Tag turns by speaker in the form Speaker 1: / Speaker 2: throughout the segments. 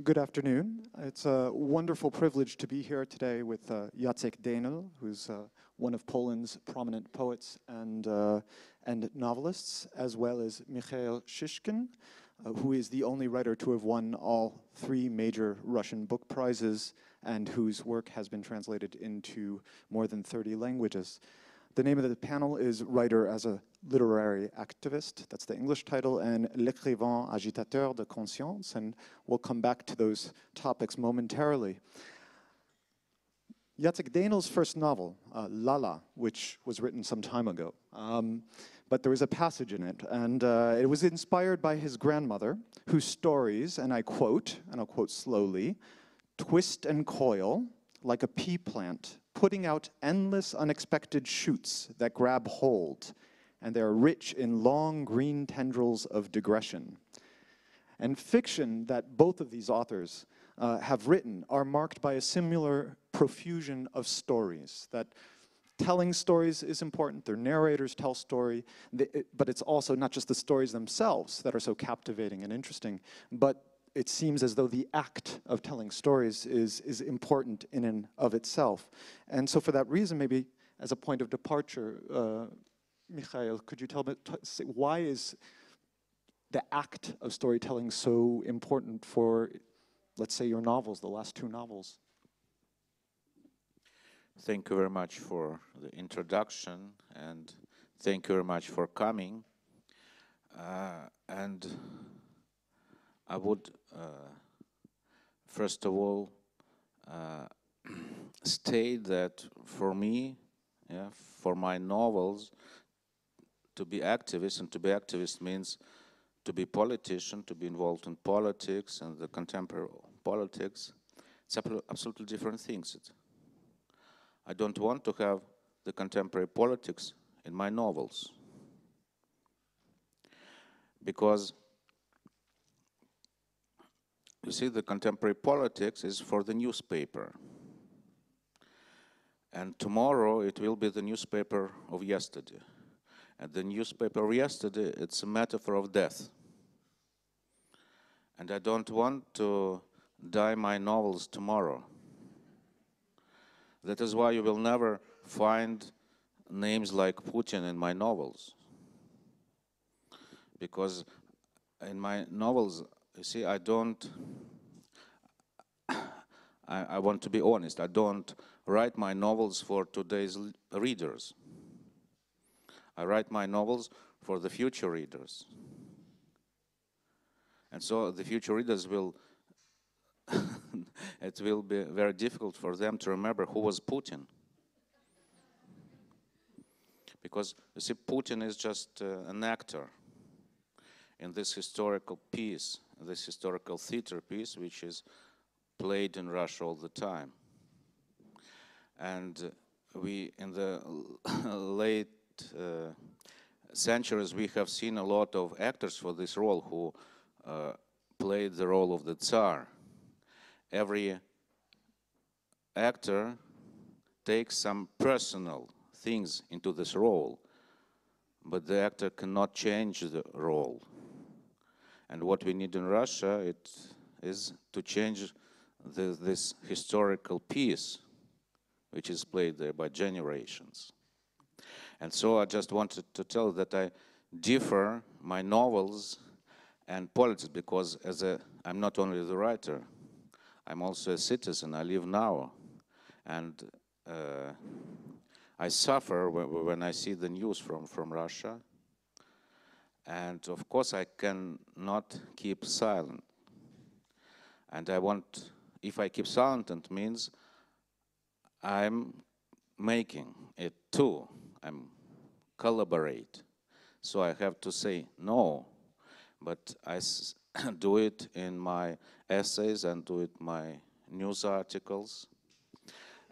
Speaker 1: Good afternoon. It's a wonderful privilege to be here today with Jacek Dehnel, who's one of Poland's prominent poets and novelists, as well as Mikhaïl Chichkine, who is the only writer to have won all 3 major Russian book prizes and whose work has been translated into more than 30 languages. The name of the panel is Writer as a Literary Activist, that's the English title, and L'écrivain agitateur de conscience, and we'll come back to those topics momentarily. Jacek Dehnel's first novel, Lala, which was written some time ago, but there was a passage in it, and it was inspired by his grandmother, whose stories, and I quote, and I'll quote slowly, twist and coil like a pea plant, putting out endless unexpected shoots that grab hold, and they're rich in long green tendrils of digression. And fiction that both of these authors have written are marked by a similar profusion of stories, that telling stories is important, their narrators tell story, but it's also not just the stories themselves that are so captivating and interesting, but it seems as though the act of telling stories is important in and of itself. And so for that reason, maybe as a point of departure, Mikhaïl, could you tell me, why is the act of storytelling so important for, let's say, your novels, the last 2 novels?
Speaker 2: Thank you very much for the introduction, and thank you very much for coming. And I would, first of all, state that for me, for my novels, to be activist, and to be activist means to be politician, to be involved in politics and the contemporary politics. It's absolutely different things. I don't want to have the contemporary politics in my novels, because you see, the contemporary politics is for the newspaper. And tomorrow it will be the newspaper of yesterday. And the newspaper of yesterday, it's a metaphor of death. And I don't want to die my novels tomorrow. That is why you will never find names like Putin in my novels. Because in my novels, you see, I want to be honest, I don't write my novels for today's readers. I write my novels for the future readers. And so the future readers will, it will be very difficult for them to remember who was Putin. Because, you see, Putin is just an actor in this historical piece, this historical theater piece, which is played in Russia all the time. And we, in the late centuries, we have seen a lot of actors for this role who played the role of the Tsar. Every actor takes some personal things into this role, but the actor cannot change the role. And what we need in Russia is to change this historical piece, which is played there by generations. And so I just wanted to tell that I differ my novels and politics, because I'm not only the writer, I'm also a citizen. I live now, and I suffer when I see the news from Russia. And of course I cannot keep silent. And if I keep silent, it means I'm making it too. I'm collaborate. So I have to say no, but I do it in my essays and do it in my news articles.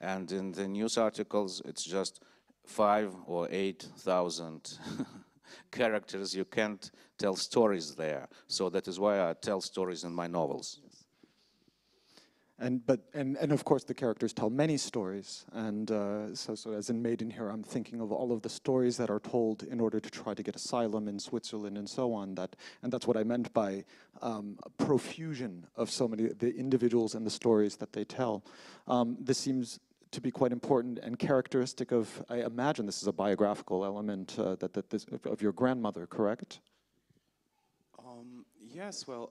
Speaker 2: And in the news articles, it's just 5,000 or 8,000 characters. You can't tell stories there. So that is why I tell stories in my novels.
Speaker 1: And of course the characters tell many stories, and so as in Medin here, I'm thinking of all of the stories that are told in order to try to get asylum in Switzerland and so on. And that's what I meant by profusion of so many the individuals and the stories that they tell. This seems to be quite important and characteristic of. I imagine this is a biographical element of your grandmother, correct?
Speaker 3: Yes. Well.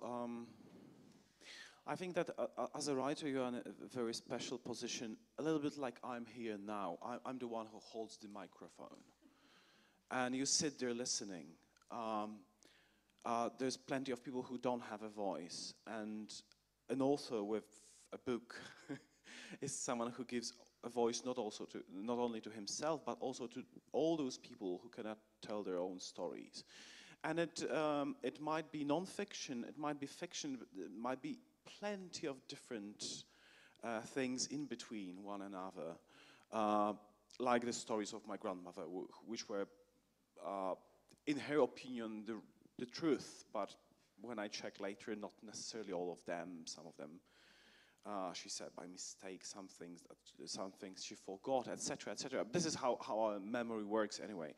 Speaker 3: I think that as a writer, you're in a very special position, a little bit like I'm here now. I'm the one who holds the microphone. And you sit there listening. There's plenty of people who don't have a voice. And an author with a book is someone who gives a voice not only to himself, but also to all those people who cannot tell their own stories. And it might be non-fiction, it might be fiction, it might be plenty of different things in between one another, like the stories of my grandmother, which were, in her opinion, the truth, but when I check later, not necessarily all of them. Some of them, she said by mistake, some things she forgot, etc., etc. This is how our memory works anyway.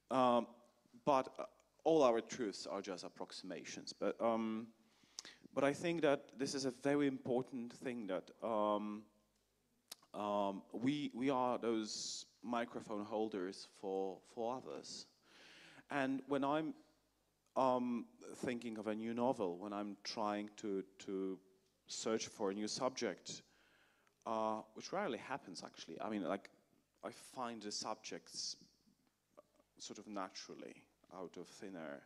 Speaker 3: But all our truths are just approximations. But I think that this is a very important thing, that we are those microphone holders for others. And when I'm thinking of a new novel, when I'm trying to search for a new subject, which rarely happens actually. I mean, like, I find the subjects sort of naturally out of thin air.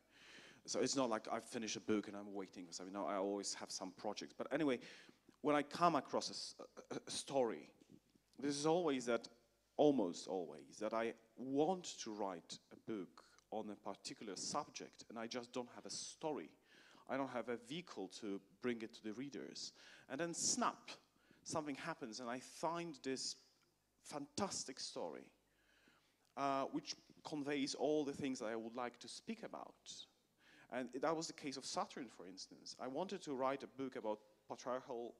Speaker 3: So it's not like I finish a book and I'm waiting for something. No, I always have some projects. But anyway, when I come across a story, this is always that, almost always, that I want to write a book on a particular subject and I just don't have a story. I don't have a vehicle to bring it to the readers. And then snap, something happens and I find this fantastic story which conveys all the things that I would like to speak about. And that was the case of Saturn, for instance. I wanted to write a book about patriarchal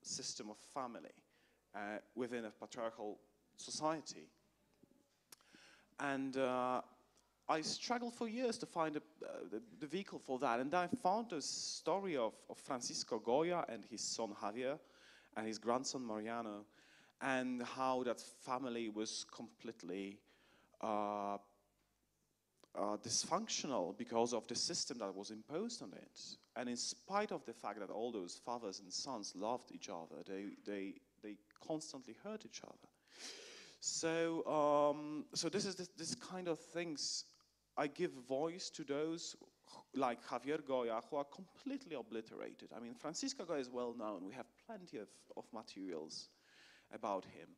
Speaker 3: system of family within a patriarchal society. And I struggled for years to find the vehicle for that. And then I found the story of Francisco Goya and his son Javier and his grandson Mariano, and how that family was completely dysfunctional because of the system that was imposed on it. And in spite of the fact that all those fathers and sons loved each other, they constantly hurt each other. So so this is this kind of things. I give voice to those like Javier Goya, who are completely obliterated. I mean, Francisco Goya is well known. We have plenty of materials about him.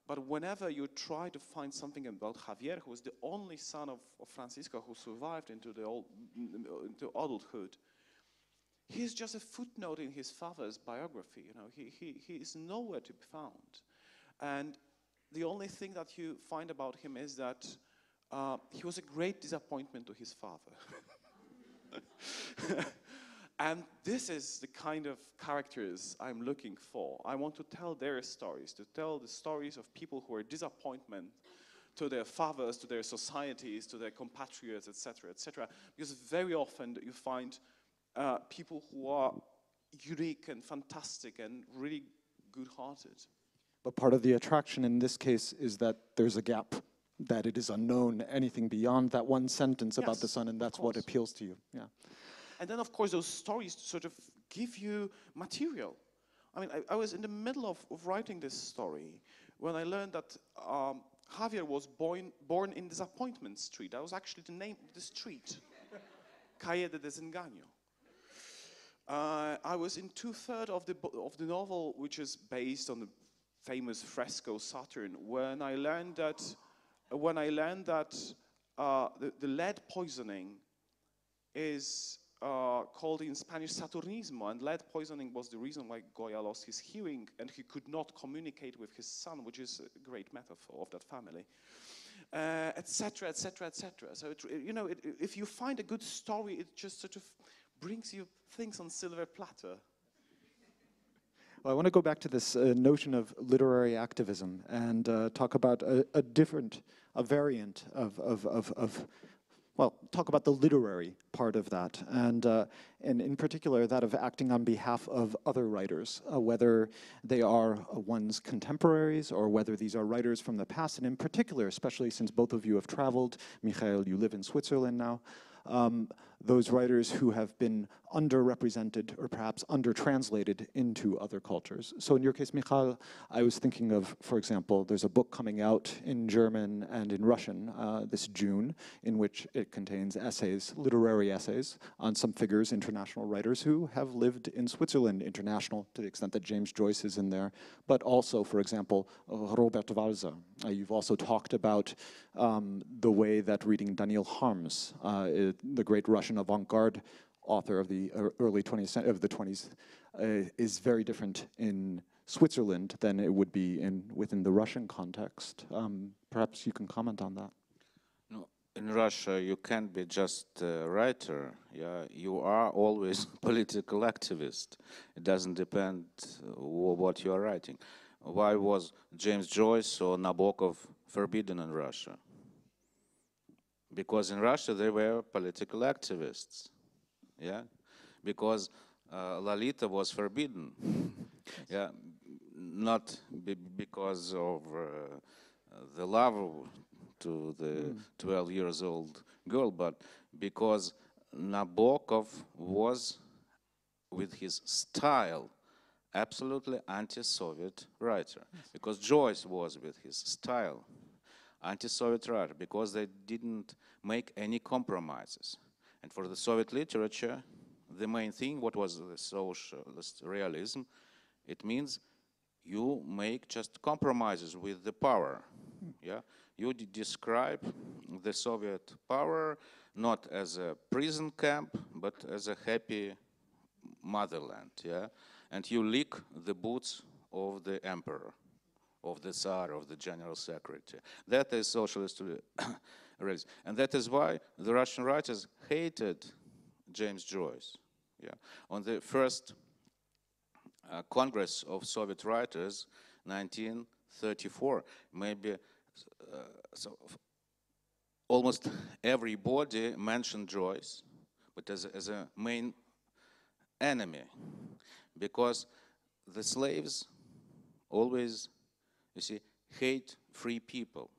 Speaker 3: But whenever you try to find something about Javier, who was the only son of Francisco who survived into adulthood, he's just a footnote in his father's biography. You know, he is nowhere to be found. And the only thing that you find about him is that he was a great disappointment to his father. And this is the kind of characters I'm looking for. I want to tell their stories, to tell the stories of people who are disappointment to their fathers, to their societies, to their compatriots, etc., etc. Because very often you find people who are unique and fantastic and really good-hearted.
Speaker 1: But part of the attraction in this case is that there's a gap, that it is unknown, anything beyond that one sentence about the son, and that's what appeals to you. Yeah.
Speaker 3: And then, of course, those stories sort of give you material. I mean, I was in the middle of writing this story when I learned that Javier was born in Disappointment Street. That was actually the name of the street, Calle de Desengaño. I was in 2/3 of the novel, which is based on the famous fresco Saturn, when I learned that the lead poisoning is called in Spanish Saturnismo, and lead poisoning was the reason why Goya lost his hearing and he could not communicate with his son, which is a great metaphor of that family, etc., etc., etc. So if you find a good story, it just sort of brings you things on silver platter.
Speaker 1: Well, I want to go back to this notion of literary activism and talk about a variant well, talk about the literary part of that, and in particular that of acting on behalf of other writers, whether they are one's contemporaries or whether these are writers from the past, and in particular, especially since both of you have traveled, Mikhaïl, you live in Switzerland now, those writers who have been underrepresented or perhaps under-translated into other cultures. So in your case, Mikhaïl, I was thinking of, for example, there's a book coming out in German and in Russian this June, in which it contains essays, literary essays, on some figures, international writers who have lived in Switzerland, international to the extent that James Joyce is in there, but also, for example, Robert Walser. You've also talked about the way that reading Daniel Harms, the great Russian avant-garde author of the early 20s, is very different in Switzerland than it would be within the Russian context. Perhaps you can comment on that.
Speaker 2: No, in Russia, you can't be just a writer. Yeah, you are always political activist. It doesn't depend what you are writing. Why was James Joyce or Nabokov forbidden in Russia? Because in Russia they were political activists, yeah. Because Lolita was forbidden, yeah, not because of the love to the 12 years old girl, but because Nabokov was, with his style, absolutely anti-Soviet writer. Because Joyce was, with his style, anti-Soviet writer, because they didn't make any compromises. And for the Soviet literature, the main thing, what was the socialist realism, it means you make just compromises with the power. Yeah, you describe the Soviet power not as a prison camp, but as a happy motherland. Yeah, and you lick the boots of the emperor, of the Tsar, of the General Secretary. That is socialist realism. And that is why the Russian writers hated James Joyce. Yeah. On the first Congress of Soviet Writers, 1934, maybe so almost everybody mentioned Joyce, but as a main enemy, because the slaves always, you see, hate free people.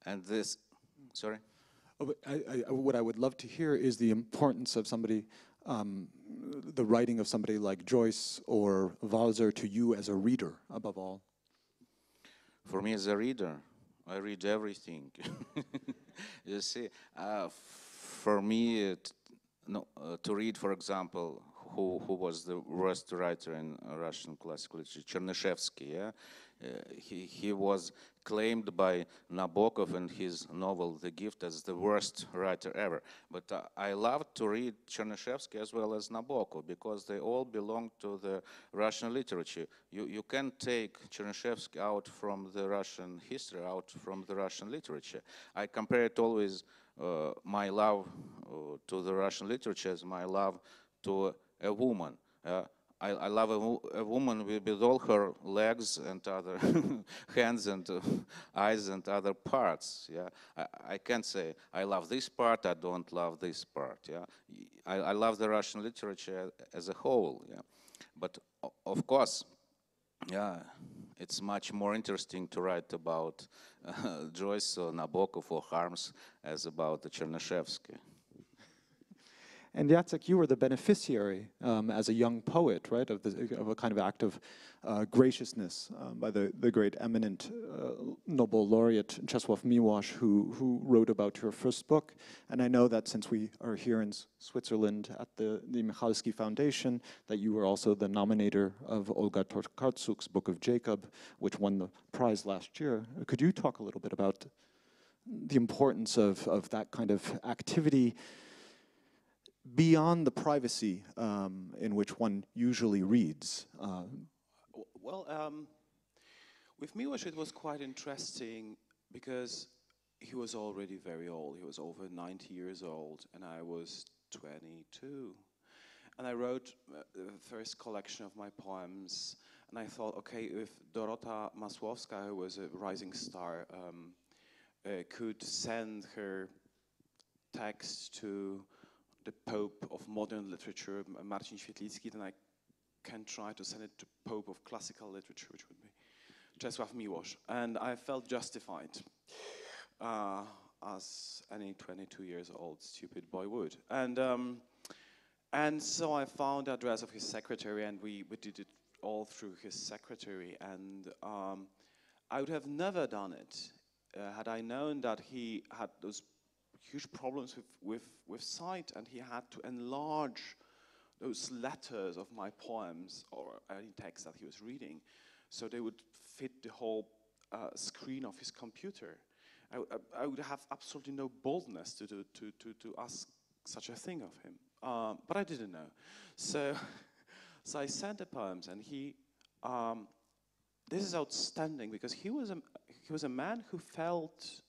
Speaker 2: And this, sorry?
Speaker 1: Oh, but what I would love to hear is the importance of somebody, the writing of somebody like Joyce or Walser to you as a reader, above all.
Speaker 2: For me as a reader, I read everything. You see, for me, to read, for example, who was the worst writer in Russian classical literature, Chernyshevsky, yeah? He was claimed by Nabokov in his novel The Gift as the worst writer ever. But I loved to read Chernyshevsky as well as Nabokov because they all belong to the Russian literature. You can't take Chernyshevsky out from the Russian history, out from the Russian literature. I compare it always, my love to the Russian literature as my love to a woman. I love a woman with all her legs and other hands and eyes and other parts. Yeah, I can't say I love this part, I don't love this part. Yeah, I love the Russian literature as a whole. Yeah, but of course, yeah, it's much more interesting to write about Joyce or Nabokov or Harms as about the Chernyshevsky.
Speaker 1: And Jacek, you were the beneficiary as a young poet, right, of a kind of act of graciousness by the great eminent Nobel laureate Czesław Miłosz, who wrote about your first book. And I know that since we are here in Switzerland at the Michalski Foundation, that you were also the nominator of Olga Tokarczuk's Book of Jacob, which won the prize last year. Could you talk a little bit about the importance of that kind of activity beyond the privacy in which one usually reads?
Speaker 3: With Miłosz it was quite interesting because he was already very old. He was over 90 years old and I was 22. And I wrote the first collection of my poems. And I thought, okay, if Dorota Masłowska, who was a rising star, could send her text to the Pope of modern literature, Marcin Świetlicki, then I can try to send it to Pope of classical literature, which would be Czesław Miłosz. And I felt justified, as any 22 years old stupid boy would. And so I found the address of his secretary, and we did it all through his secretary. And I would have never done it had I known that he had those huge problems with sight, and he had to enlarge those letters of my poems or any text that he was reading, so they would fit the whole screen of his computer. I would have absolutely no boldness to ask such a thing of him, but I didn't know. So I sent the poems, and he. This is outstanding because he was a man who felt,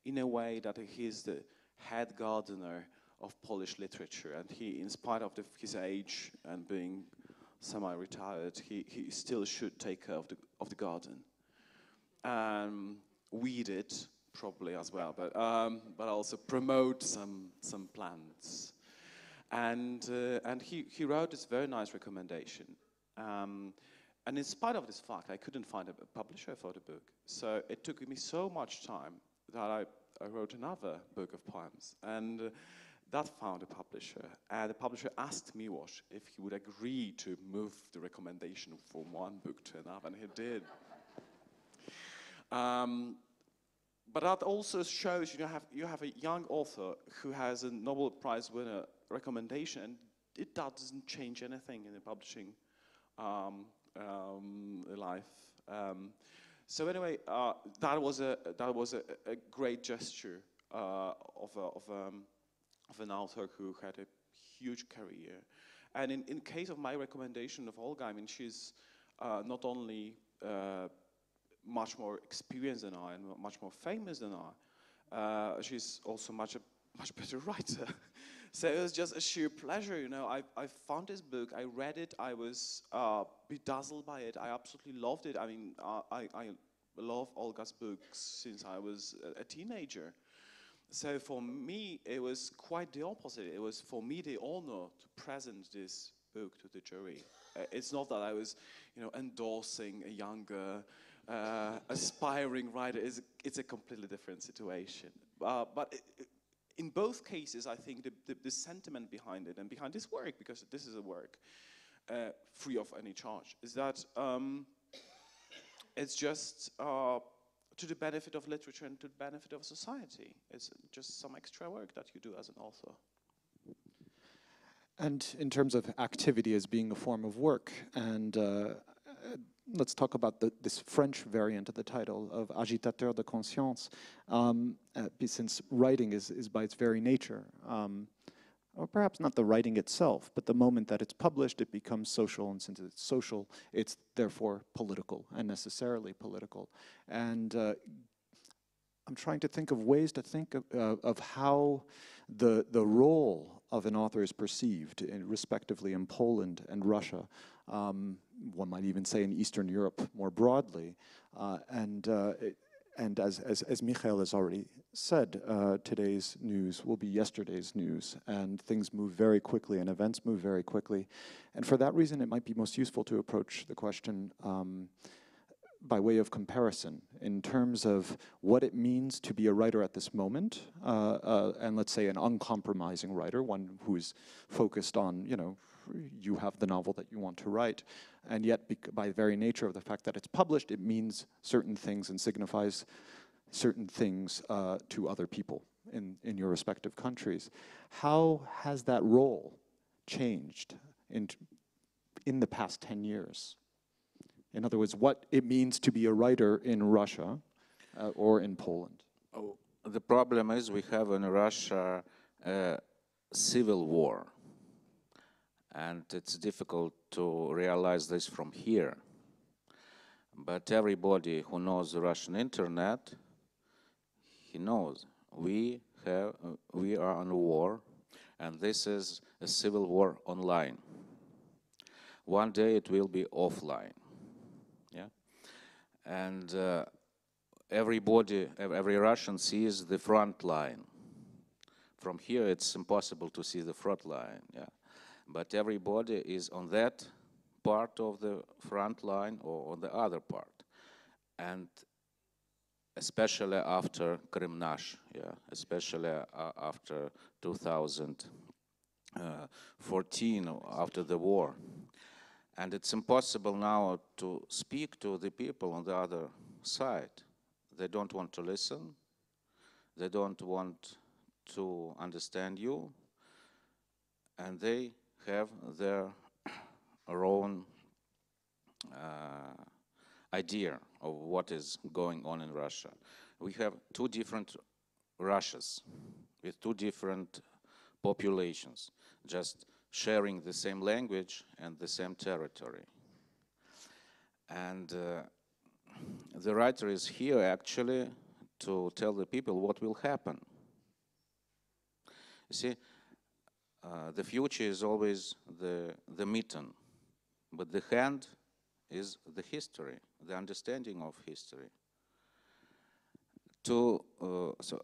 Speaker 3: in a way, that he's the head gardener of Polish literature, and he, in spite of his age and being semi-retired, he still should take care of the garden, weed it probably as well, but also promote some plants, and he wrote this very nice recommendation, and in spite of this fact, I couldn't find a publisher for the book, so it took me so much time that I wrote another book of poems, and that found a publisher. And the publisher asked Miłosz if he would agree to move the recommendation from one book to another, and he did. But that also shows you have a young author who has a Nobel Prize winner recommendation, and it doesn't change anything in the publishing life. So anyway, that was a great gesture of an author who had a huge career. And in case of my recommendation of Olga, I mean, she's not only much more experienced than I and much more famous than I, she's also much better writer. So it was just a sheer pleasure, you know. I found this book, I read it, I was bedazzled by it, I absolutely loved it. I mean, I love Olga's books since I was a teenager. So for me, it was quite the opposite. It was for me the honor to present this book to the jury. It's not that I was, you know, endorsing a younger, aspiring writer. It's a completely different situation. But in both cases, I think the sentiment behind it and behind this work, because this is a work free of any charge, is that it's just to the benefit of literature and to the benefit of society. It's just some extra work that you do as an author.
Speaker 1: And in terms of activity as being a form of work, and let's talk about this French variant of the title of agitateur de conscience, since writing is by its very nature, or perhaps not the writing itself, but the moment that it's published, it becomes social, and since it's social, it's therefore political, and necessarily political. And I'm trying to think of ways to think of how the role of an author is perceived, respectively in Poland and Russia, one might even say in Eastern Europe more broadly, and as Mikhaïl has already said, today's news will be yesterday's news, and things move very quickly and events move very quickly. And for that reason, it might be most useful to approach the question by way of comparison in terms of what it means to be a writer at this moment, and let's say an uncompromising writer, one who's focused on, you know, you have the novel that you want to write, and yet by the very nature of the fact that it's published, it means certain things and signifies certain things to other people in your respective countries. How has that role changed in the past 10 years? In other words, what it means to be a writer in Russia or in Poland?
Speaker 2: Oh, the problem is we have in Russia a civil war. And it's difficult to realize this from here. But everybody who knows the Russian internet, he knows we are on war, And this is a civil war online. One day it will be offline. Yeah? And everybody, every Russian sees the front line. From here it's impossible to see the front line. Yeah? But everybody is on that part of the front line or on the other part. And especially after Kremnash, yeah, especially after 2014, after the war. And it's impossible now to speak to the people on the other side. They don't want to listen. They don't want to understand you. And they have their own idea of what is going on in Russia. We have two different Russias with two different populations, just sharing the same language and the same territory. And the writer is here actually to tell the people what will happen. You see, the future is always the mitten, but the hand is the history, the understanding of history. So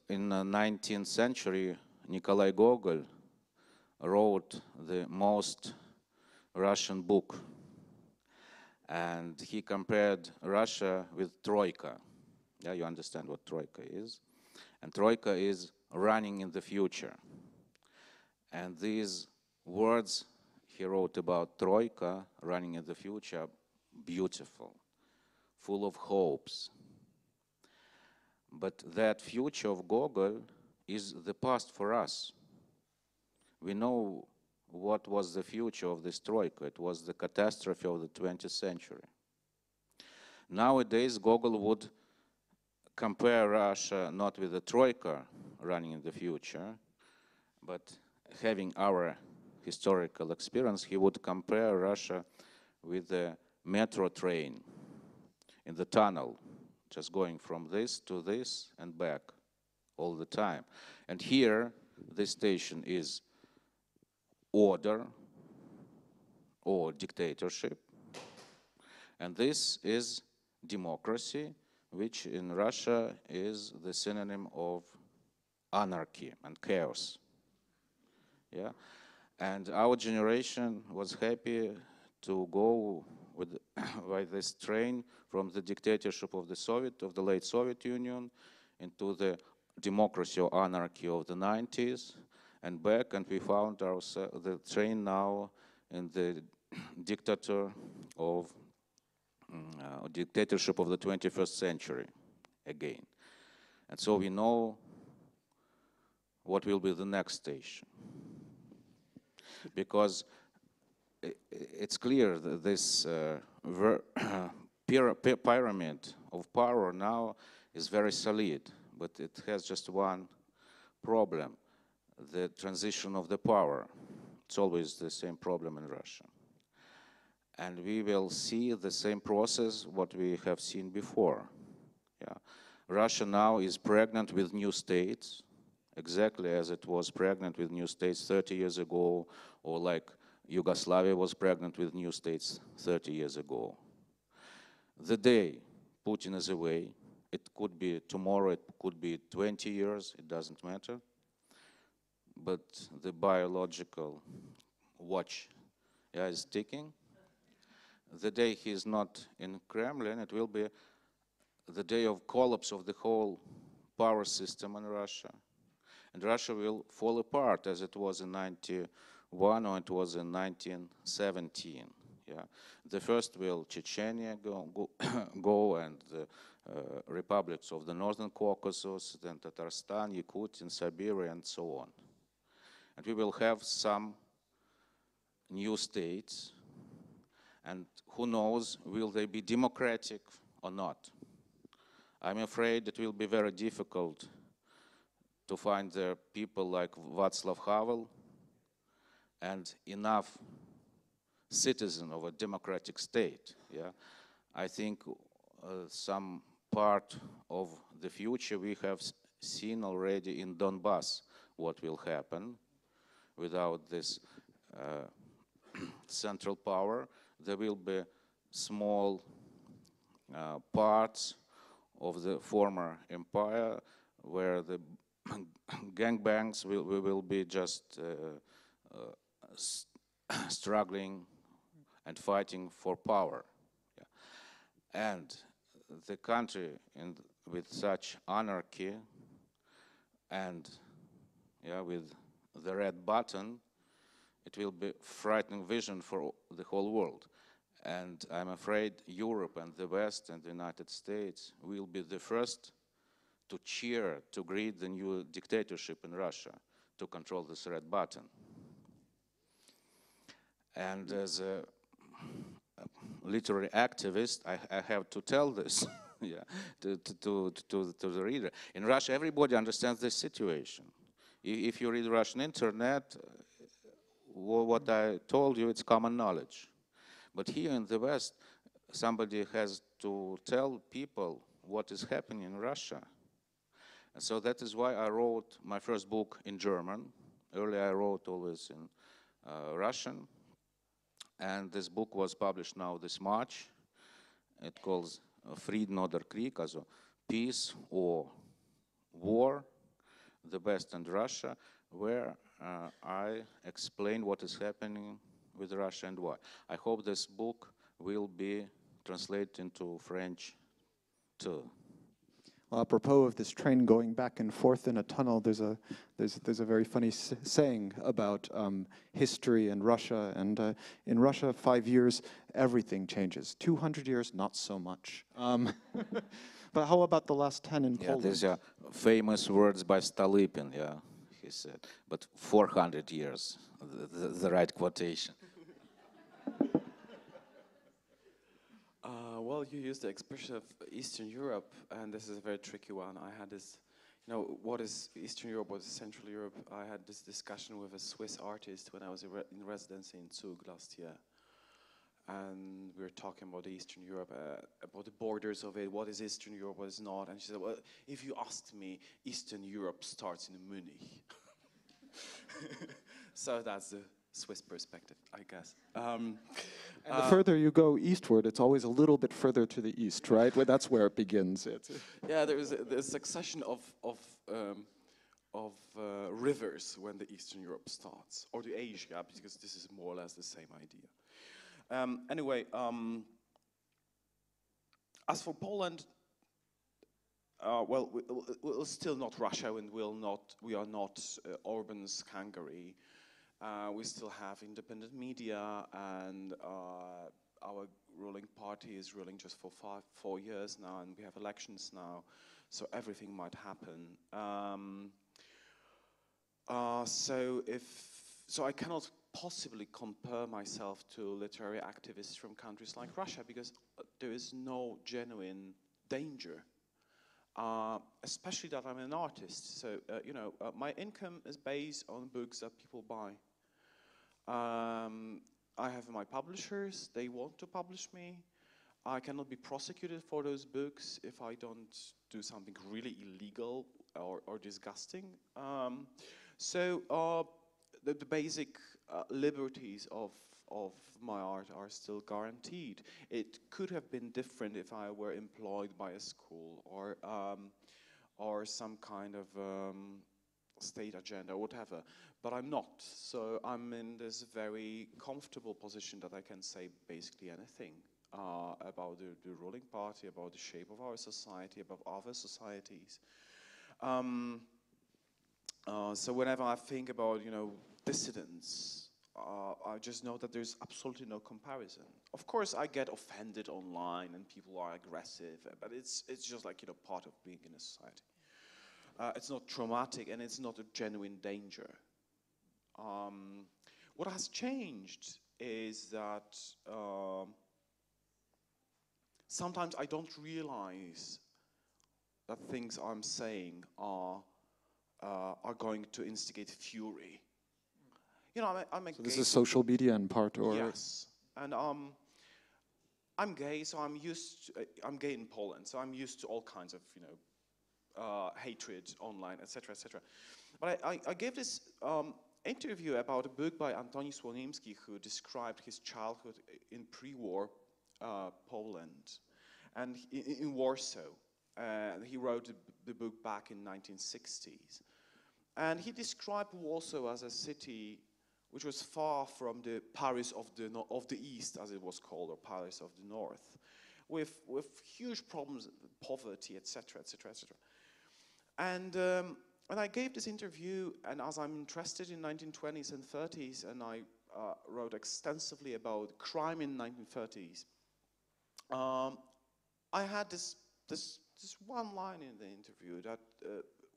Speaker 2: in the 19th century, Nikolai Gogol wrote the most Russian book, and he compared Russia with Troika. Yeah, you understand what Troika is. And Troika is running in the future. And these words he wrote about Troika, running in the future, beautiful, full of hopes. But that future of Gogol is the past for us. We know what was the future of this Troika. It was the catastrophe of the 20th century. Nowadays, Gogol would compare Russia not with the Troika running in the future, but having our historical experience, he would compare Russia with the metro train in the tunnel, just going from this to this and back all the time. And here, this station is order or dictatorship, and this is democracy, which in Russia is the synonym of anarchy and chaos. Yeah, and our generation was happy to go with by this train from the dictatorship of the late Soviet Union into the democracy or anarchy of the 90s and back, and we found the train now in the dictatorship of the 21st century again. And so we know what will be the next station. Because it's clear that this pyramid of power now is very solid, but it has just one problem: the transition of the power. It's always the same problem in Russia. And we will see the same process what we have seen before. Yeah. Russia now is pregnant with new states, exactly as it was pregnant with new states 30 years ago, or like Yugoslavia was pregnant with new states 30 years ago. The day Putin is away, it could be tomorrow, it could be 20 years, it doesn't matter. But the biological watch is ticking. The day he is not in Kremlin, it will be the day of collapse of the whole power system in Russia. And Russia will fall apart as it was in 91 or it was in 1917. Yeah. The first will Chechnya go and the republics of the Northern Caucasus, then Tatarstan, Yakutia, Siberia, and so on. And we will have some new states, and who knows, will they be democratic or not? I'm afraid it will be very difficult to find there people like Václav Havel and enough citizen of a democratic state. Yeah, I think some part of the future we have seen already in Donbass what will happen. without this central power. There will be small parts of the former empire where the gangbangs will be just struggling and fighting for power. Yeah. And the country with such anarchy and with the red button, it will be a frightening vision for the whole world. And I'm afraid Europe and the West and the United States will be the first to cheer, to greet the new dictatorship in Russia, to control this red button. And as a literary activist, I have to tell this to the reader. In Russia, everybody understands this situation. If you read Russian internet, what I told you, it's common knowledge. But here in the West, somebody has to tell people what is happening in Russia. And so that is why I wrote my first book in German. Earlier I wrote always in Russian. And this book was published now this March. It calls Frieden oder Krieg, also Peace or War, the West and Russia, where I explain what is happening with Russia and why. I hope this book will be translated into French too.
Speaker 1: Well, apropos of this train going back and forth in a tunnel, there's a very funny saying about history and Russia. And in Russia, 5 years, everything changes. 200 years, not so much. But how about the last 10 in Poland?
Speaker 2: These are famous words by Stolypin, he said. But 400 years, the right quotation.
Speaker 3: Well, you used the expression of Eastern Europe, and this is a very tricky one. I had this, what is Eastern Europe, what is Central Europe? I had this discussion with a Swiss artist when I was in residency in Zug last year. And we were talking about Eastern Europe, about the borders of it, what is Eastern Europe, what is not. And she said, well, if you asked me, Eastern Europe starts in Munich. So that's the Swiss perspective, I guess.
Speaker 1: And the further you go eastward, it's always a little bit further to the east, right? Well, that's where it begins.
Speaker 3: Yeah, there's a succession of rivers when the Eastern Europe starts, or the Asia, because this is more or less the same idea. Anyway, as for Poland, well, we're still not Russia, and we are not Orban's Hungary. We still have independent media, and our ruling party is ruling just for 4 years now, and we have elections now, so everything might happen. So I cannot possibly compare myself to literary activists from countries like Russia, because there is no genuine danger, especially that I'm an artist. So my income is based on books that people buy. I have my publishers, they want to publish me. I cannot be prosecuted for those books if I don't do something really illegal or disgusting. So the basic liberties of my art are still guaranteed. It could have been different if I were employed by a school or some kind of state agenda or whatever, but I'm not. So I'm in this very comfortable position that I can say basically anything about the ruling party, about the shape of our society, about other societies. So whenever I think about, dissidents, I just know that there's absolutely no comparison. Of course, I get offended online and people are aggressive, but it's just like, part of being in a society. It's not traumatic and it's not a genuine danger. What has changed is that sometimes I don't realize that things I'm saying are going to instigate fury. I'm a
Speaker 1: so
Speaker 3: gay.
Speaker 1: this is social media in part, or?
Speaker 3: Yes, and I'm gay, so I'm gay in Poland, so I'm used to all kinds of, hatred online, etc., etc. But I gave this interview about a book by Antoni Słonimski, who described his childhood in pre-war Poland and in Warsaw. He wrote the book back in 1960s. And he described Warsaw as a city which was far from the Paris of the East, as it was called, or Paris of the North, with huge problems, poverty, etc., etc., etc. And I gave this interview, and as I'm interested in 1920s and 30s, and I wrote extensively about crime in 1930s, I had this one line in the interview that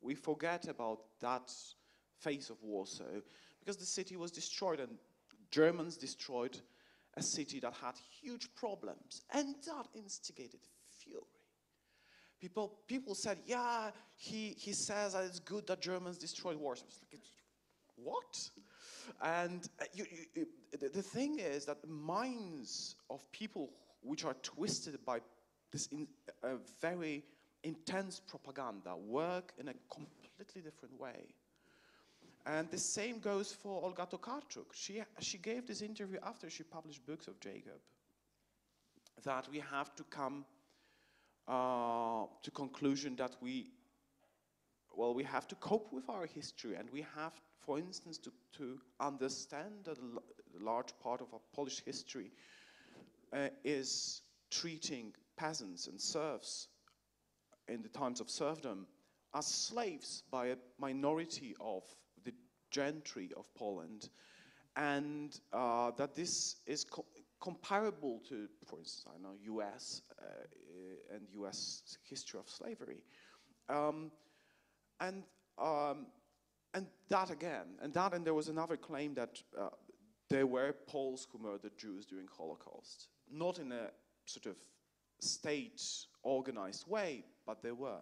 Speaker 3: we forget about that phase of Warsaw, because the city was destroyed, and Germans destroyed a city that had huge problems, and that instigated fury. People said, yeah, he says that it's good that Germans destroyed Warsaw. Like, what? And the thing is that the minds of people which are twisted by this very intense propaganda work in a completely different way. And the same goes for Olga Tokarczuk. She gave this interview after she published books of Jacob, that we have to come to conclusion that we have to cope with our history, and we have, for instance, to understand that a large part of our Polish history is treating peasants and serfs in the times of serfdom as slaves by a minority of the gentry of Poland, and that this is comparable to, for instance, I know, U.S. And U.S. history of slavery, and that again, and there was another claim that there were Poles who murdered Jews during Holocaust, not in a sort of state-organized way, but there were.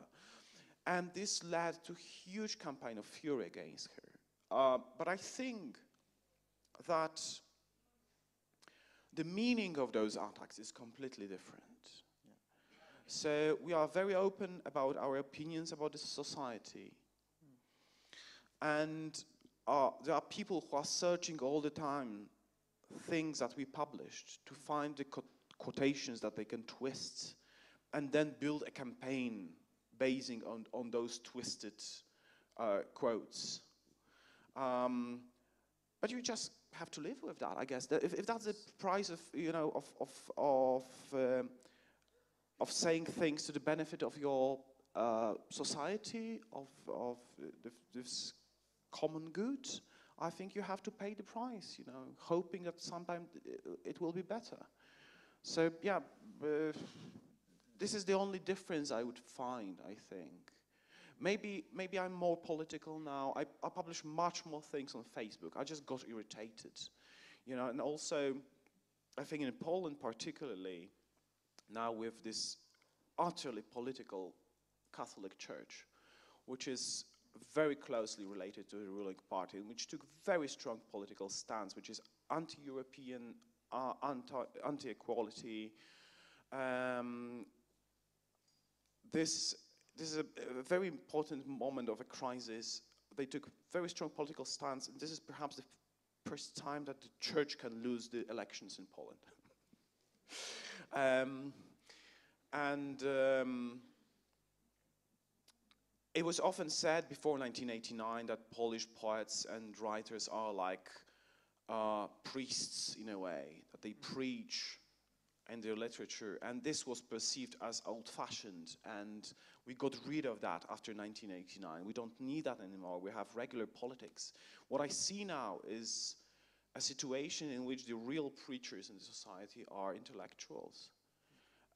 Speaker 3: And this led to a huge campaign of fury against her. But I think that the meaning of those attacks is completely different. Yeah. So we are very open about our opinions about this society. And there are people who are searching all the time things that we published to find the quotations that they can twist and then build a campaign basing on those twisted quotes. But you just have to live with that, I guess. If that's the price of, you know, of saying things to the benefit of your society, of this common good, I think you have to pay the price, you know, hoping that sometime it will be better. So yeah, this is the only difference I would find, I think. Maybe I'm more political now. I publish much more things on Facebook. I just got irritated, you know. And also, I think in Poland particularly, now with this utterly political Catholic Church, which is very closely related to the ruling party, which took very strong political stance, which is anti-European, anti-equality. This is a very important moment of a crisis. They took very strong political stance, and this is perhaps the first time that the church can lose the elections in Poland. It was often said before 1989 that Polish poets and writers are like priests in a way, that they preach in their literature, and this was perceived as old-fashioned, and we got rid of that after 1989. We don't need that anymore. We have regular politics. What I see now is a situation in which the real preachers in the society are intellectuals,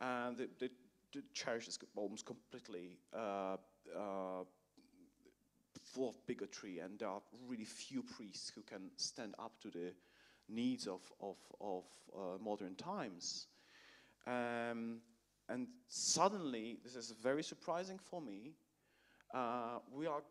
Speaker 3: and the church is almost completely full of bigotry, and there are really few priests who can stand up to the needs of modern times. And suddenly, this is very surprising for me, we are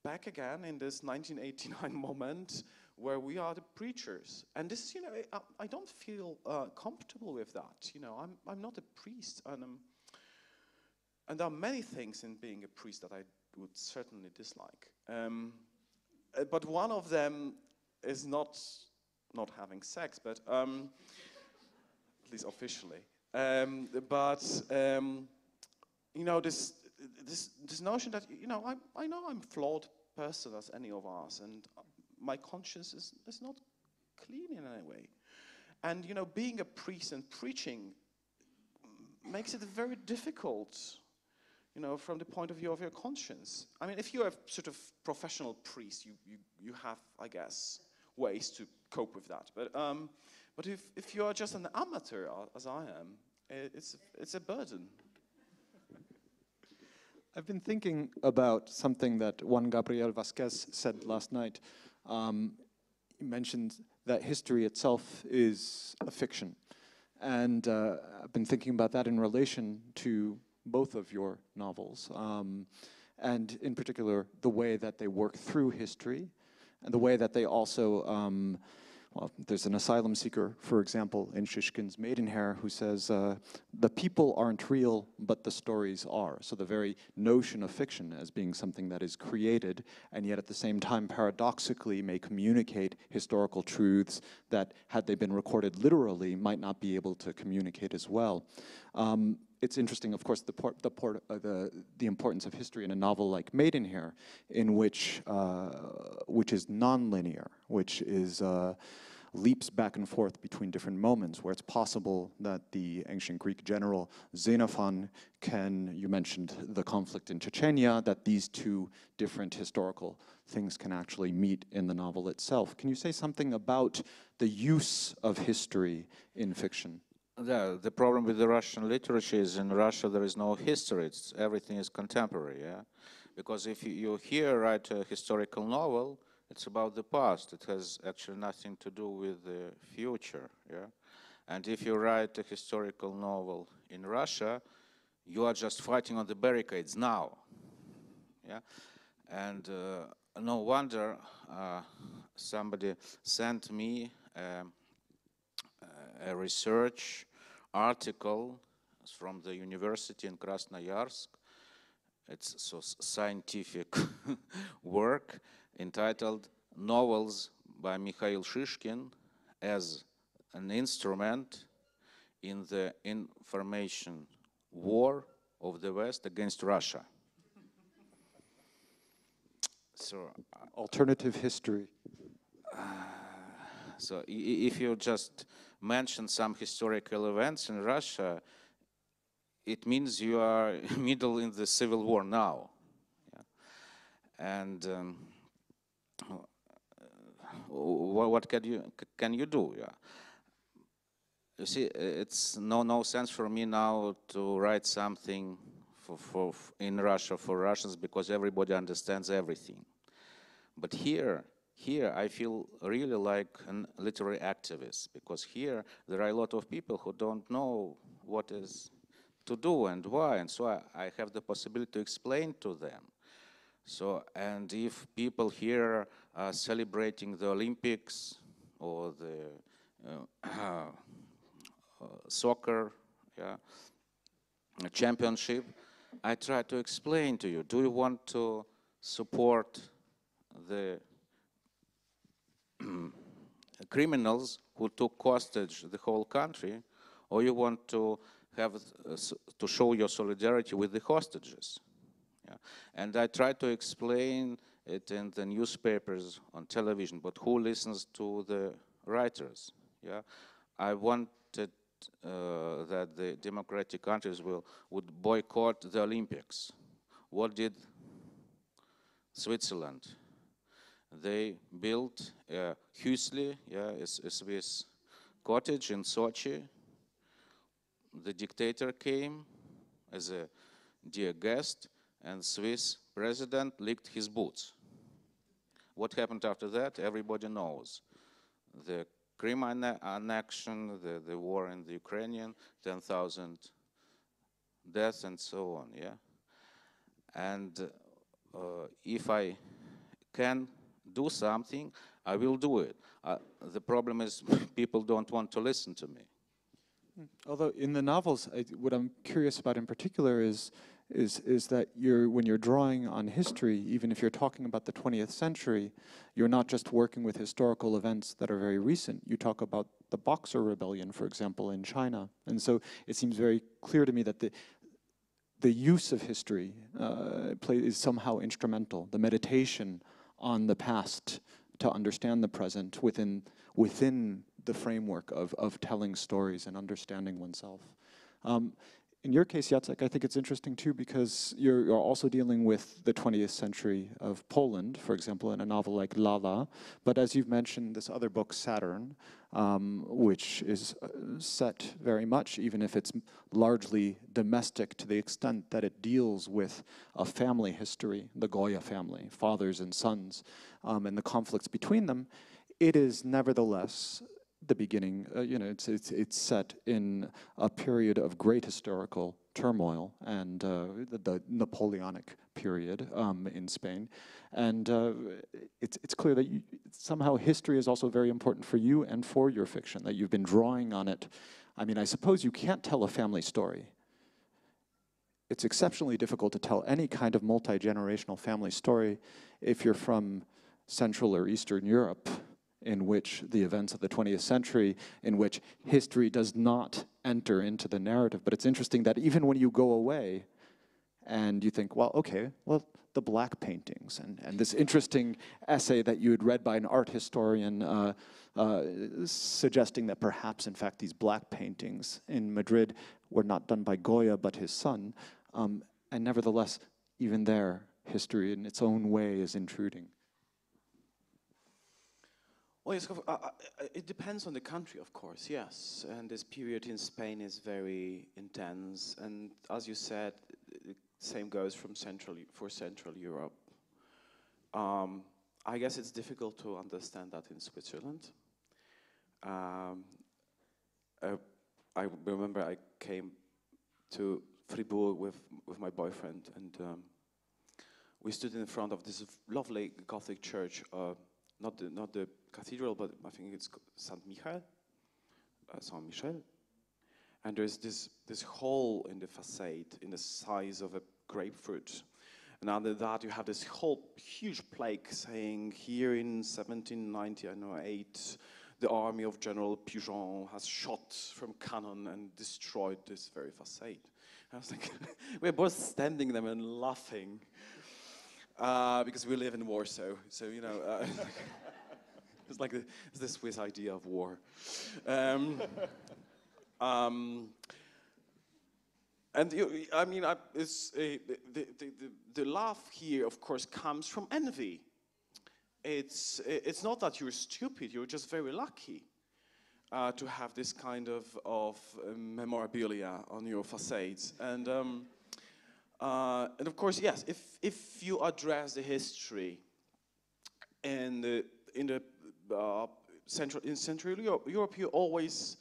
Speaker 3: back again in this 1989 moment where we are the preachers. And this, you know, I don't feel comfortable with that. You know, I'm not a priest, and there are many things in being a priest that I would certainly dislike. but one of them is not having sex, but at least officially. You know, this notion that, you know, I know I'm a flawed person as any of us, and my conscience is not clean in any way. And, you know, being a priest and preaching makes it very difficult, you know, from the point of view of your conscience. I mean, if you're a sort of professional priest, you have, I guess, ways to cope with that. But if you are just an amateur, as I am, it's a burden.
Speaker 1: I've been thinking about something that Juan Gabriel Vasquez said last night. He mentioned that history itself is a fiction. And I've been thinking about that in relation to both of your novels. And in particular, the way that they work through history and the way that they also, well, there's an asylum seeker, for example, in Chichkine's Medin who says, the people aren't real, but the stories are. So the very notion of fiction as being something that is created, and yet at the same time, paradoxically, may communicate historical truths that, had they been recorded literally, might not be able to communicate as well. It's interesting, of course, the importance of history in a novel like Medin, in which is non-linear, which is leaps back and forth between different moments, where it's possible that the ancient Greek general Xenophon can, you mentioned the conflict in Chechnya, that these two different historical things can actually meet in the novel itself. Can you say something about the use of history in fiction?
Speaker 2: The problem with the Russian literature is in Russia there is no history, everything is contemporary, yeah? Because if you here write a historical novel, it's about the past. It has actually nothing to do with the future, yeah? And if you write a historical novel in Russia, you are just fighting on the barricades now, yeah? And no wonder somebody sent me a research article from the university in Krasnoyarsk. It's a scientific work entitled Novels by Mikhaïl Chichkine as an Instrument in the Information War of the West against Russia. So,
Speaker 1: alternative history.
Speaker 2: So if you just mention some historical events in Russia, it means you are middle in the civil war now. Yeah? And what can you do? Yeah? You see, it's no sense for me now to write something in Russia for Russians because everybody understands everything. But here I feel really like a literary activist, because here there are a lot of people who don't know what is to do and why, and so I have the possibility to explain to them. So, and if people here are celebrating the Olympics or the soccer championship, I try to explain to you, do you want to support the criminals who took hostage the whole country, or you want to have to show your solidarity with the hostages? Yeah. And I try to explain it in the newspapers, on television, but who listens to the writers? Yeah, I wanted that the democratic countries would boycott the Olympics. What did Switzerland? They built a Hüsli, a Swiss cottage in Sochi. The dictator came as a dear guest, and Swiss president licked his boots. What happened after that? Everybody knows. The Crim annexion, the war in the Ukrainian, 10,000 deaths, and so on. Yeah, and if I can do something, I will do it. The problem is people don't want to listen to me.
Speaker 1: Although in the novels, what I'm curious about in particular is is that when you're drawing on history, even if you're talking about the 20th century, you're not just working with historical events that are very recent. You talk about the Boxer Rebellion, for example, in China. And so it seems very clear to me that the use of history is somehow instrumental. The meditation on the past to understand the present within the framework of telling stories and understanding oneself. In your case, Jacek, I think it's interesting too because you're also dealing with the 20th century of Poland, for example, in a novel like Lala. But as you've mentioned, this other book, Saturn, which is set very much, even if it's largely domestic to the extent that it deals with a family history, the Goya family, fathers and sons, and the conflicts between them, it is nevertheless the beginning, it's set in a period of great historical turmoil and the Napoleonic period in Spain. And it's clear that somehow history is also very important for you and for your fiction, that you've been drawing on it. I mean, I suppose you can't tell a family story. It's exceptionally difficult to tell any kind of multi-generational family story if you're from Central or Eastern Europe, in which the events of the 20th century, in which history does not enter into the narrative. But it's interesting that even when you go away and you think, well, okay, well, the black paintings and this interesting essay that you had read by an art historian suggesting that perhaps, in fact, these black paintings in Madrid were not done by Goya, but his son. And nevertheless, even there, history in its own way is intruding.
Speaker 3: Well, yes, it depends on the country, of course, yes. And this period in Spain is very intense. And as you said, the same goes for Central Europe. I guess it's difficult to understand that in Switzerland. I remember I came to Fribourg with my boyfriend, and we stood in front of this lovely Gothic church, not the cathedral, but I think it's Saint Michael, Saint Michel. And there's this hole in the facade in the size of a grapefruit. And under that you have this whole huge plaque saying, here in 1798, the army of General Pigeon has shot from cannon and destroyed this very facade. And I was like, we're both standing there and laughing because we live in Warsaw. So, you know, it's like the Swiss idea of war. And I mean, the laugh here, of course, comes from envy. It's not that you're stupid; you're just very lucky to have this kind of memorabilia on your facades. And of course, yes, if you address the history in Central Europe, you always.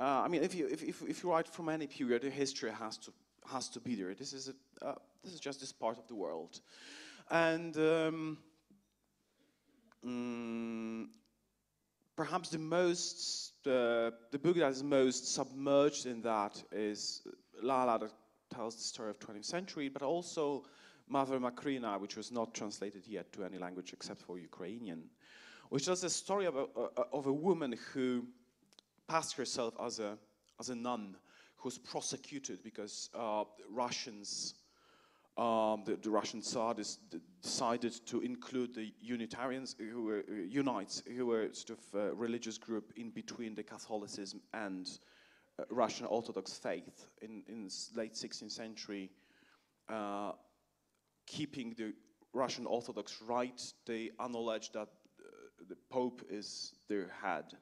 Speaker 3: I mean, if you write from any period, the history has to be there. This is just this part of the world, and perhaps the book that is most submerged in that is Lala, that tells the story of 20th century, but also Mother Makrina, which was not translated yet to any language except for Ukrainian, which tells the story of a woman who passed herself as a nun, who was prosecuted because Russians, the Russian Tsar decided to include the Unitarians, who were Unites, who were sort of religious group in between the Catholicism and Russian Orthodox faith in late 16th century, keeping the Russian Orthodox right. They acknowledged that the Pope is their head.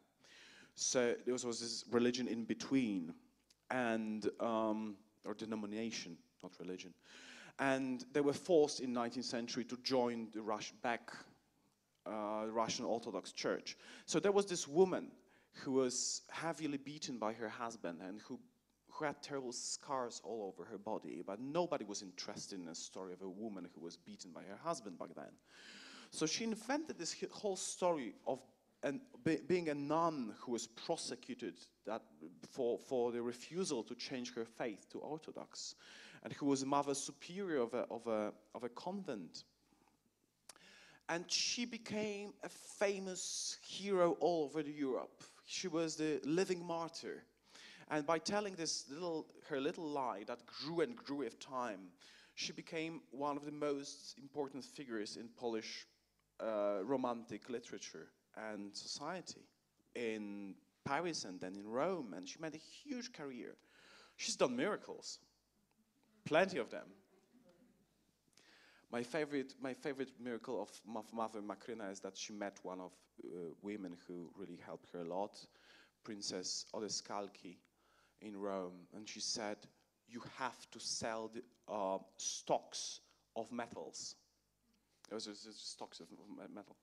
Speaker 3: So there was this religion in between, and or denomination, not religion, and they were forced in 19th century to join the Russian Orthodox Church. So there was this woman who was heavily beaten by her husband and who had terrible scars all over her body, but nobody was interested in a story of a woman who was beaten by her husband back then. So she invented this whole story of being a nun who was prosecuted for the refusal to change her faith to Orthodox. and who was Mother Superior of a convent. And she became a famous hero all over Europe. She was the living martyr. And by telling her little lie that grew and grew with time, she became one of the most important figures in Polish romantic literature and society in Paris and then in Rome. And she made a huge career. She's done miracles, plenty of them. My favorite miracle of Mother Makryna is that she met one of women who really helped her a lot, Princess Odescalchi in Rome, and she said, "You have to sell the stocks of metals." There was stocks of metal,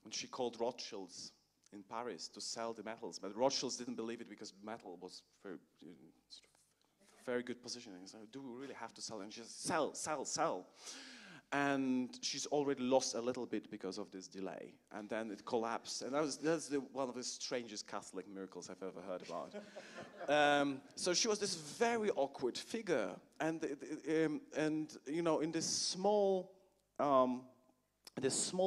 Speaker 3: and she called Rothschilds in Paris to sell the metals, but Rothschilds didn't believe it because metal was very good positioning. So, do we really have to sell? And she says, sell, sell, sell. And she's already lost a little bit because of this delay. And then it collapsed. And that's one of the strangest Catholic miracles I've ever heard about. So she was this very awkward figure. And you know, in this small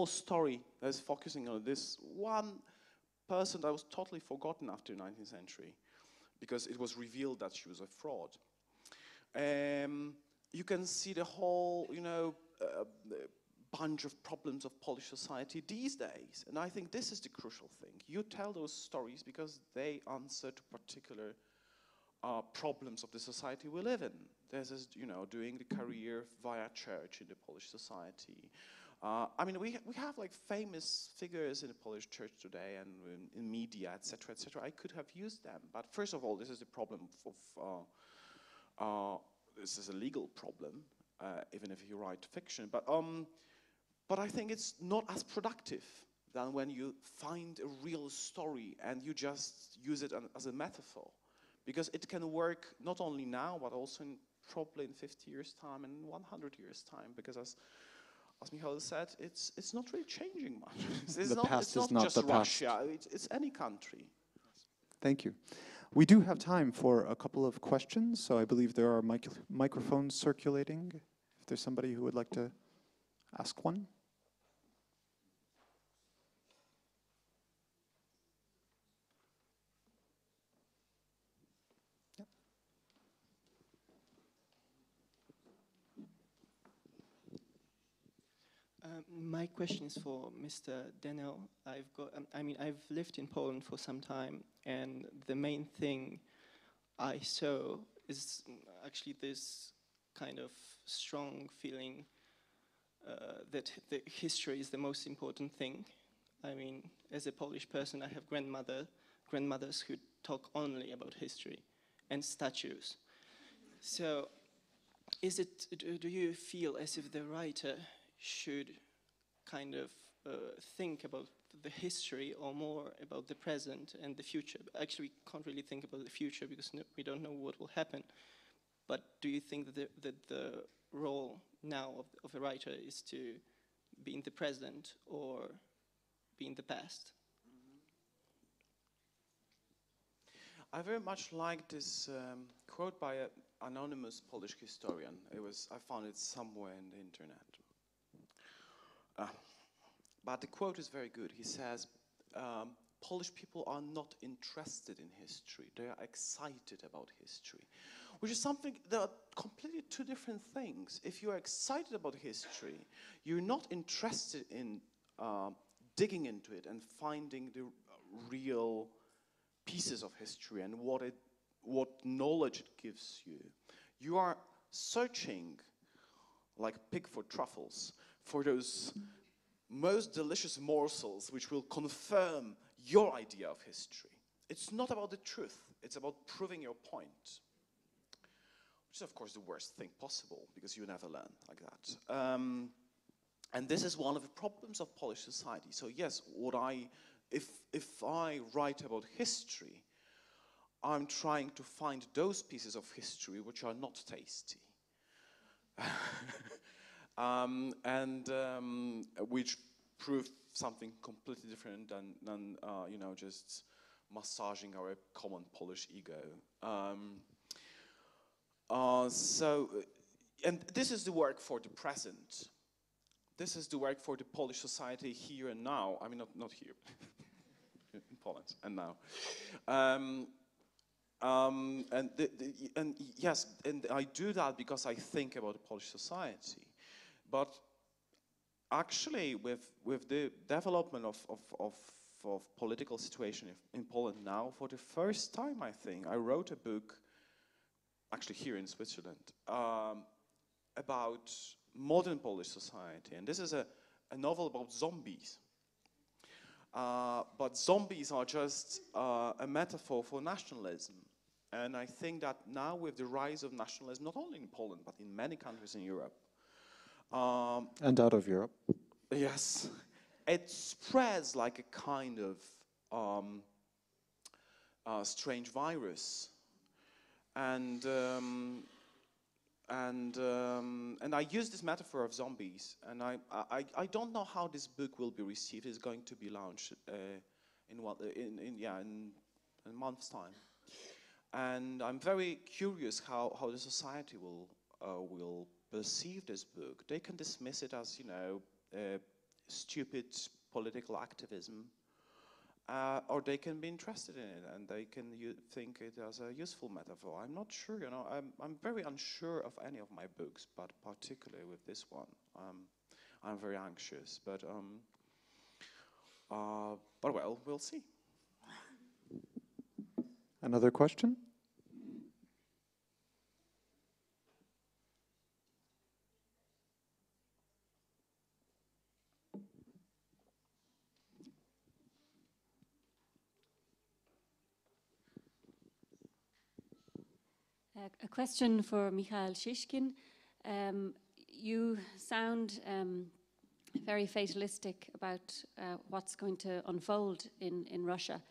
Speaker 3: story that's focusing on this one person that was totally forgotten after the 19th century, because it was revealed that she was a fraud. You can see the whole, you know, bunch of problems of Polish society these days. And I think this is the crucial thing. You tell those stories because they answer to particular problems of the society we live in. This is, you know, doing the career via church in the Polish society. I mean, we have like famous figures in the Polish church today and in media, etc., etc. I could have used them, but first of all, this is the problem of this is a legal problem, even if you write fiction. But I think it's not as productive than when you find a real story and you just use it as a metaphor, because it can work not only now but also probably in 50 years' time and 100 years' time, because as Mikhaïl said, it's not really changing much. It's not just Russia, it's any country.
Speaker 1: Thank you. We do have time for a couple of questions, so I believe there are microphones circulating. If there's somebody who would like to ask one.
Speaker 4: My question is for Mr. Dehnel. I've lived in Poland for some time, and the main thing I saw is actually this kind of strong feeling that the history is the most important thing. I mean, as a Polish person, I have grandmothers who talk only about history and statues. So, do you feel as if the writer should kind of think about the history or more about the present and the future? Actually, we can't really think about the future because we don't know what will happen. But do you think that the role now of a writer is to be in the present or be in the past?
Speaker 3: I very much like this quote by an anonymous Polish historian. I found it somewhere in the internet. But the quote is very good. He says, Polish people are not interested in history. They are excited about history, which is something, there are completely two different things. If you are excited about history, you're not interested in digging into it and finding the real pieces of history and what knowledge it gives you. You are searching, like a pig for truffles, for those most delicious morsels which will confirm your idea of history. It's not about the truth, it's about proving your point, which is of course the worst thing possible because you never learn like that. And this is one of the problems of Polish society. So yes, if I write about history, I'm trying to find those pieces of history which are not tasty. Which prove something completely different than you know, just massaging our common Polish ego. And this is the work for the present. This is the work for the Polish society here and now. I mean, not here, in Poland and now. And yes, and I do that because I think about the Polish society. But actually, with the development of political situation in Poland now, for the first time, I think, I wrote a book, actually here in Switzerland, about modern Polish society. And this is a novel about zombies. But zombies are just a metaphor for nationalism. And I think that now with the rise of nationalism, not only in Poland, but in many countries in Europe.
Speaker 1: And out of Europe.
Speaker 3: Yes. It spreads like a kind of strange virus. And I use this metaphor of zombies, and I don't know how this book will be received. It's going to be launched in a month's time, and I'm very curious how the society will perceive this book. They can dismiss it as, you know, stupid political activism, or they can be interested in it and they can think it as a useful metaphor. I'm not sure, you know, I'm very unsure of any of my books, but particularly with this one, I'm very anxious. But well, we'll see.
Speaker 1: Another question?
Speaker 5: A question for Mikhaïl Chichkine. You sound very fatalistic about what's going to unfold in Russia.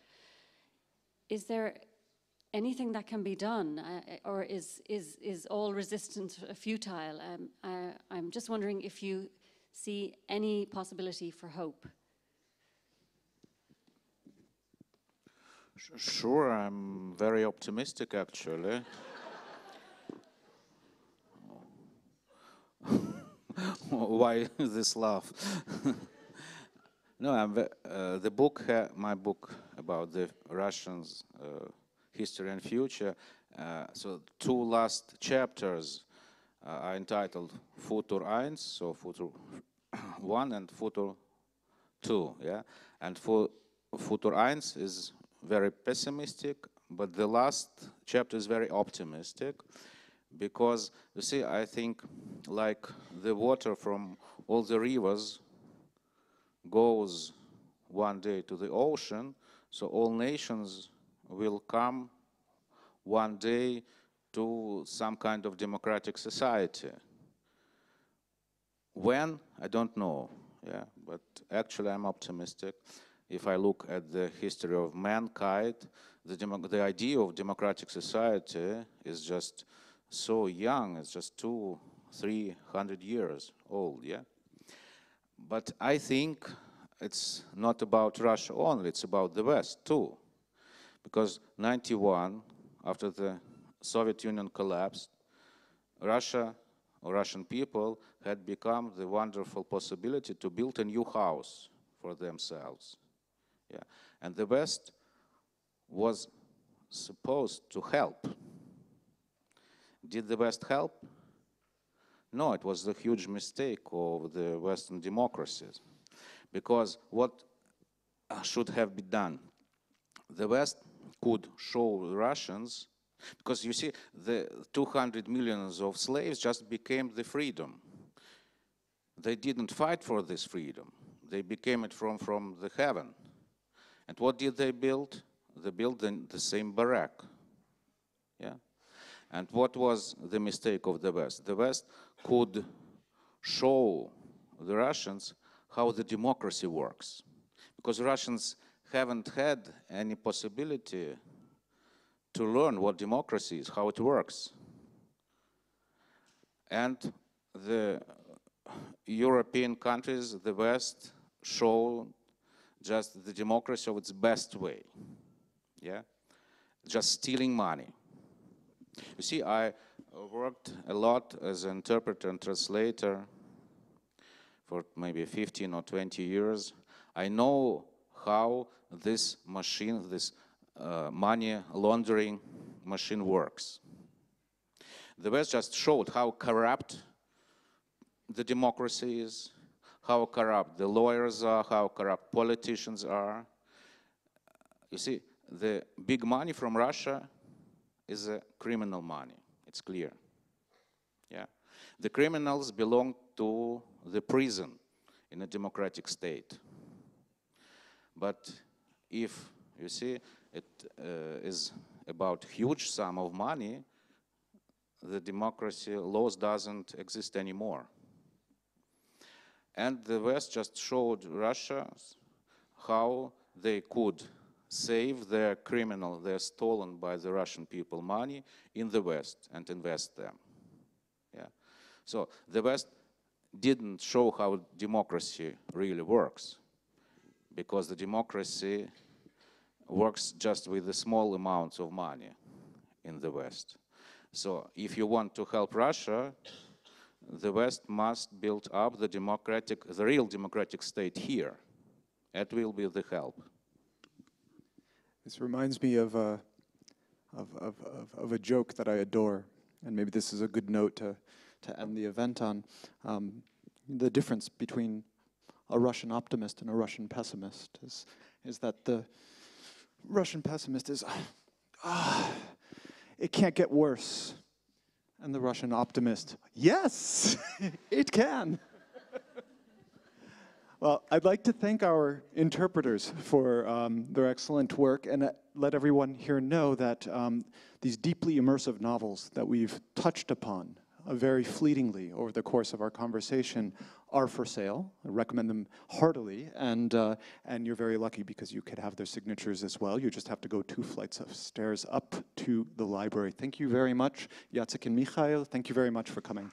Speaker 5: Is there anything that can be done, or is all resistance futile? I'm just wondering if you see any possibility for hope.
Speaker 2: Sure, I'm very optimistic, actually. Why this laugh? No, the book, my book about the Russians' history and future. So 2 last chapters are entitled Futur 1, so Futur 1 and Futur 2. Yeah, and Futur 1 is very pessimistic, but the last chapter is very optimistic. Because, you see, I think like the water from all the rivers goes one day to the ocean, so all nations will come one day to some kind of democratic society. When? I don't know, yeah, but actually I'm optimistic. If I look at the history of mankind, the idea of democratic society is just so young, it's just 200-300 years old, yeah? But I think it's not about Russia only, it's about the West too. Because 91, after the Soviet Union collapsed, Russia, or Russian people, had become the wonderful possibility to build a new house for themselves. Yeah. And the West was supposed to help. Did the West help? No, it was the huge mistake of the Western democracies. Because what should have been done? The West could show the Russians, because you see, the 200 million of slaves just became the freedom. They didn't fight for this freedom. They became it from the heaven. And what did they build? They built the same barrack. Yeah. And what was the mistake of the West? The West could show the Russians how the democracy works. Because Russians haven't had any possibility to learn what democracy is, how it works. And the European countries, the West, show just the democracy of its best way. Yeah? Just stealing money. You see, I worked a lot as an interpreter and translator for maybe 15 or 20 years. I know how this machine, this money laundering machine works. The West just showed how corrupt the democracy is, how corrupt the lawyers are, how corrupt politicians are. You see, the big money from Russia is a criminal money. It's clear. Yeah, the criminals belong to the prison in a democratic state. But if you see it is about huge sum of money, the democracy laws doesn't exist anymore. And the West just showed Russia how they could save their criminal, their stolen by the Russian people money in the West and invest them. Yeah. So the West didn't show how democracy really works, because the democracy works just with the small amounts of money in the West. So if you want to help Russia, the West must build up the real democratic state here. That will be the help.
Speaker 1: This reminds me of a joke that I adore, and maybe this is a good note to end the event on. The difference between a Russian optimist and a Russian pessimist is that the Russian pessimist is, it can't get worse. And the Russian optimist, yes, it can. Well, I'd like to thank our interpreters for their excellent work, and let everyone here know that these deeply immersive novels that we've touched upon very fleetingly over the course of our conversation are for sale. I recommend them heartily, and you're very lucky because you could have their signatures as well. You just have to go 2 flights of stairs up to the library. Thank you very much, Jacek and Mikhaïl. Thank you very much for coming.